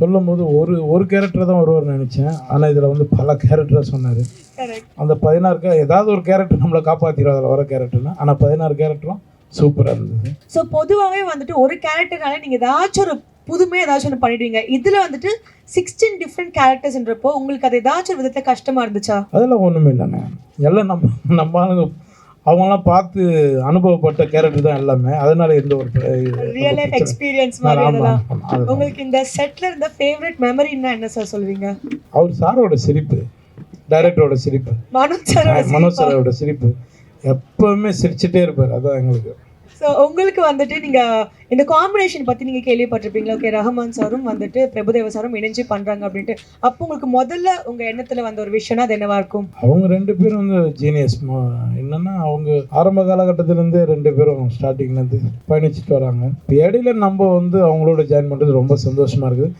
சொல்லும்போது ஒரு கேரக்டர் தான் வருவார்னு நினச்சேன். ஆனால் இதில் வந்து பல கேரக்டரை சொன்னார். அந்த 16 ஏதாவது ஒரு கேரக்டர் நம்மளை காப்பாற்றிடும் அதில் வர கேரக்டர்னா. ஆனால் 16 கேரக்டரும் சூப்பராக இருந்தது. ஸோ பொதுவாகவே வந்துட்டு ஒரு கேரக்டர்னால நீங்கள் ஏதாச்சும் ஒரு புதுமையாக ஏதாச்சும் ஒன்று பண்ணிடுவீங்க. இதில் வந்துட்டு 16 டிஃப்ரெண்ட் கேரக்டர்ஸ்ன்றப்போ உங்களுக்கு அது ஏதாச்சும் ஒரு விதத்தில் கஷ்டமாக இருந்துச்சா? அதெல்லாம் ஒன்றுமே இல்லைங்க. எல்லாம் நம்ம ஆளுங்க அவங்களாம் பார்த்து அனுபவப்பட்ட கேரக்டர் தான் எல்லாமே. அதனால எந்த ஒரு ரியல் லைஃப் எக்ஸ்பீரியன்ஸ் மாதிரி அதெல்லாம். உங்களுக்கு இந்த செட்டில் இருந்த ஃபேவரட் மெமரின்னா என்ன சார் சொல்வீங்க? அவர் சாரோட சிரிப்பு, டைரக்டரோட சிரிப்பு, மனோஜ் சாரோட சிரிப்பு, எப்பவுமே சிரிச்சுட்டே இருப்பார். அதான் எங்களுக்கு. ஸோ உங்களுக்கு வந்துட்டு நீங்கள் இந்த காம்பினேஷன் பற்றி நீங்கள் கேள்விப்பட்டிருப்பீங்களா? ஓகே, ரஹ்மான் சாரும் வந்துட்டு பிரபுதேவா சாரும் இணைஞ்சு பண்ணுறாங்க அப்படின்ட்டு. அப்போ உங்களுக்கு முதல்ல உங்கள் எண்ணத்தில் வந்த ஒரு விஷயம்னா அது என்னவா இருக்கும்? அவங்க 2 பேரும் வந்து ஜீனியஸ். என்னன்னா அவங்க ஆரம்ப காலகட்டத்திலேருந்தே 2 பேரும் ஸ்டார்டிங்லேருந்து பயணிச்சுட்டு வராங்க. இப்போ இடையில நம்ம வந்து அவங்களோட ஜாயின் பண்ணுறது ரொம்ப சந்தோஷமாக இருக்குது.